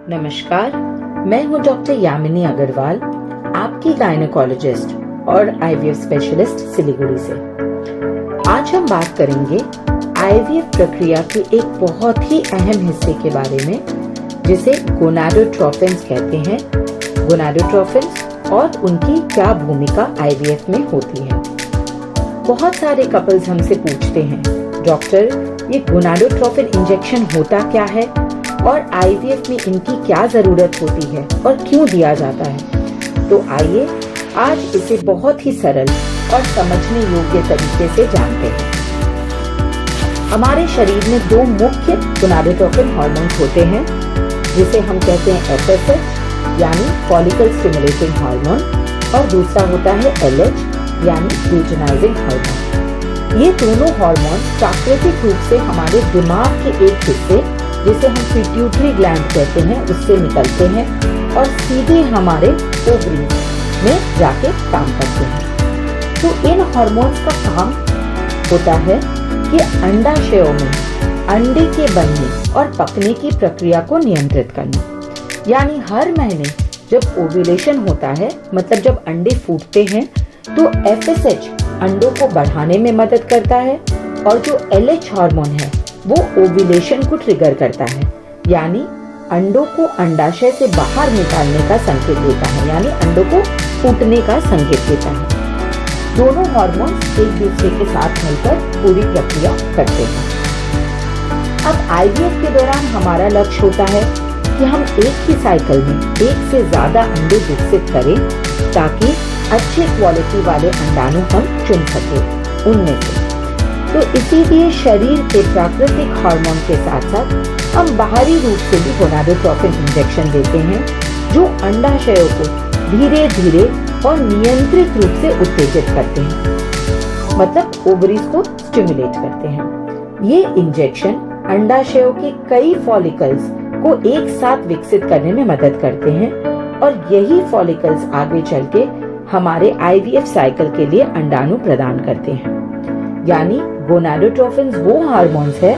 नमस्कार, मैं हूं डॉक्टर यामिनी अग्रवाल, आपकी गायनेकोलॉजिस्ट और आईवीएफ स्पेशलिस्ट सिलीगुड़ी से। आज हम बात करेंगे आईवीएफ प्रक्रिया के एक बहुत ही अहम हिस्से के बारे में, जिसे गोनाडोट्रोफिन्स कहते हैं। गोनाडोट्रोफिन्स और उनकी क्या भूमिका आईवीएफ में होती है। बहुत सारे कपल्स हमसे पूछते हैं, डॉक्टर ये गोनाडोट्रोफिन इंजेक्शन होता क्या है और आईवीएफ में इनकी क्या जरूरत होती है और क्यों दिया जाता है। तो आइए आज इसे बहुत ही सरल और समझने योग्य तरीके से जानते हैं। हमारे शरीर में दो मुख्य गोनाडोट्रोफिन हार्मोन्स होते हैं, जिसे हम कहते हैं एफएसएच यानी फॉलिकल स्टिमुलेटिंग हार्मोन, और दूसरा होता है एलएच यानी लूटिनाइजिंग हार्मोन। ये दोनों हार्मोन प्राकृतिक रूप से हमारे दिमाग के एक हिस्से, जिसे हम पिट्यूटरी ग्लैंड कहते हैं, उससे निकलते हैं और सीधे हमारे ओवरीज में जाके काम करते हैं। तो इन हार्मोन्स का काम होता है कि अंडाशयों में अंडे के बनने और पकने की प्रक्रिया को नियंत्रित करना। यानी हर महीने जब ओव्यूलेशन होता है, मतलब जब अंडे फूटते हैं, तो एफएसएच अंडों को बढ़ाने में मदद करता है और जो एलएच हार्मोन है वो ओव्यूलेशन को ट्रिगर करता है, यानी अंडों को अंडाशय से बाहर निकालने का संकेत देता है, यानी अंडों को फूटने का संकेत देता है। दोनों हार्मोन्स एक दूसरे के साथ मिलकर पूरी प्रक्रिया करते हैं। अब आईवीएफ के दौरान हमारा लक्ष्य होता है कि हम एक ही साइकिल में एक से ज्यादा अंडे विकसित करें, ताकि अच्छे क्वालिटी वाले अंडाणु हम चुन सके उनमें से। तो इसीलिए शरीर के प्राकृतिक हार्मोन के साथ साथ हम बाहरी रूप से भी गोनाडोट्रोफिन इंजेक्शन देते हैं, जो अंडाशयों को धीरे धीरे और नियंत्रित रूप से उत्तेजित करते हैं, मतलब ओवरीज को स्टिमुलेट करते हैं। ये इंजेक्शन अंडाशयों के कई फॉलिकल्स को एक साथ विकसित करने में मदद करते हैं, और यही फॉलिकल्स आगे चल के हमारे आईवीएफ साइकिल के लिए अंडाणु प्रदान करते हैं। यानी गोनाडोट्रोफिन्स वो हार्मोन्स है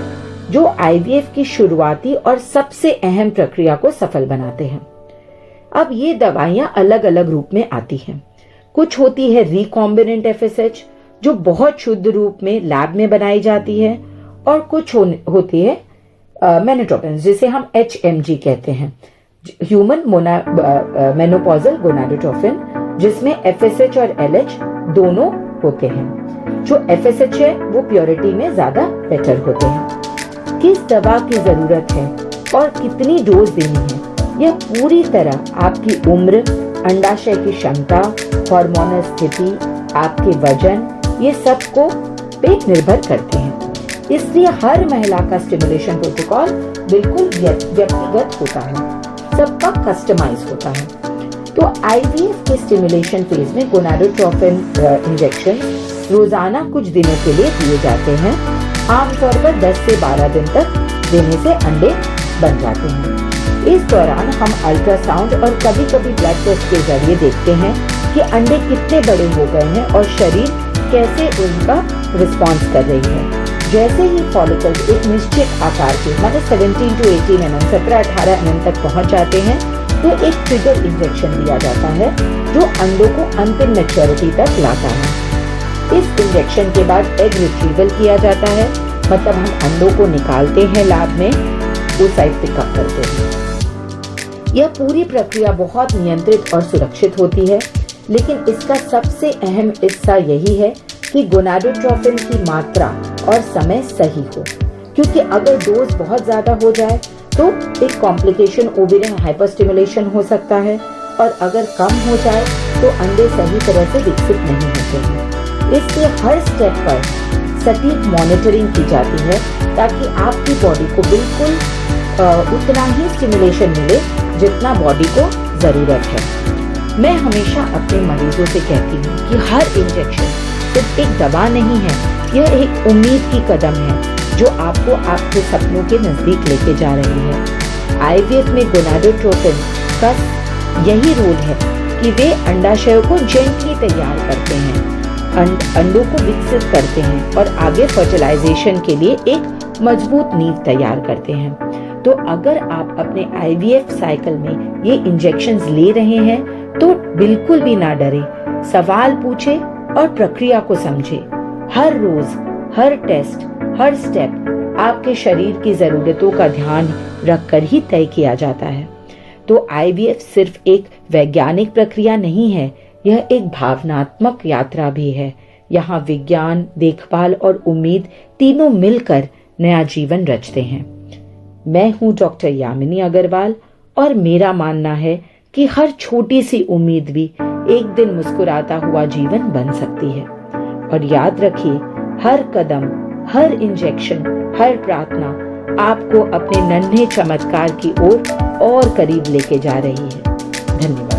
जो आईवीएफ की शुरुआती और सबसे अहम प्रक्रिया को सफल बनाते हैं। अब ये दवाइयां अलग अलग रूप में आती हैं। कुछ होती है रिकॉम्बिनेंट एफएसएच, जो बहुत शुद्ध रूप में लैब में बनाई जाती है, और कुछ होती है मेनोट्रोपिन्स, जिसे हम HMG कहते हैं, ह्यूमन मेनोपॉजल गोनाडोट्रोफिन, जिसमें एफएसएच और एलएच दोनों होते हैं। जो एफएसएच है वो प्योरिटी में ज्यादा बेटर होते हैं। किस दवा की जरूरत है और कितनी डोज देनी है, यह पूरी तरह आपकी उम्र, अंडाशय की क्षमता, हार्मोनल स्थिति, आपके वजन, ये सब को पे निर्भर करते हैं। इसलिए हर महिला का स्टिमुलेशन प्रोटोकॉल बिल्कुल व्यक्तिगत होता है, सबका कस्टमाइज होता है। तो आईवीएफ के स्टिमुलेशन फेज में गोनाडोट्रोफिन इंजेक्शन रोजाना कुछ दिनों के लिए दिए जाते हैं। आमतौर पर 10 से 12 दिन तक देने से अंडे बन जाते हैं। इस दौरान हम अल्ट्रासाउंड और कभी कभी ब्लड टेस्ट के जरिए देखते हैं कि अंडे कितने बड़े हो गए हैं और शरीर कैसे उनका रिस्पॉन्स कर रही है। जैसे ही फॉलिकल्स एक निश्चित आकार के, मतलब 17 to 18 mm, 17-18 mm तक पहुंच जाते हैं, तो एक ट्रिगर इंजेक्शन दिया जाता है, जो अंडों को अंतिम मैच्योरिटी तक लाता है। इस इंजेक्शन के बाद एग रिट्रीवल किया जाता है, मतलब हम अंडों को निकालते हैं लैब में, वो साइड पिकअप करते हैं। यह पूरी प्रक्रिया बहुत नियंत्रित और सुरक्षित होती है, लेकिन इसका सबसे अहम हिस्सा यही है कि गोनाडोट्रोफिन की मात्रा और समय सही हो, क्योंकि अगर डोज बहुत ज्यादा हो जाए तो एक कॉम्प्लिकेशन ओवेरियन हाइपरस्टिमुलेशन हो सकता है, और अगर कम हो जाए तो अंडे सही तरह से विकसित नहीं होते हैं। इसलिए हर स्टेप पर सटीक मॉनिटरिंग की जाती है, ताकि आपकी बॉडी को बिल्कुल उतना ही स्टिमुलेशन मिले जितना बॉडी को जरूरत है। मैं हमेशा अपने मरीजों से कहती हूँ कि हर इंजेक्शन सिर्फ एक दवा नहीं है, यह एक उम्मीद की कदम है जो आपको आपके सपनों के नजदीक लेके जा रही है। आईवीएफ में गोनाडोट्रोफिन का यही रोल है कि वे अंडाशयों को जेंटली तैयार करते हैं, अंडों को विकसित करते हैं और आगे फर्टिलाइजेशन के लिए एक मजबूत नींव तैयार करते हैं। तो अगर आप अपने आईवीएफ साइकिल में ये इंजेक्शंस ले रहे हैं तो बिल्कुल भी ना डरे, सवाल पूछे और प्रक्रिया को समझे। हर रोज, हर टेस्ट, हर स्टेप आपके शरीर की जरूरतों का ध्यान रखकर ही तय किया जाता है। तो आईवीएफ सिर्फ एक वैज्ञानिक प्रक्रिया नहीं है, यह एक भावनात्मक यात्रा भी है। यहाँ विज्ञान, देखभाल और उम्मीद तीनों मिलकर नया जीवन रचते हैं। मैं हूँ डॉक्टर यामिनी अग्रवाल और मेरा मानना है कि हर छोटी सी उम्मीद भी एक दिन मुस्कुराता हुआ जीवन बन सकती है। और याद रखिए, हर कदम, हर इंजेक्शन, हर प्रार्थना आपको अपने नन्हे चमत्कार की ओर और करीब लेके जा रही है। धन्यवाद।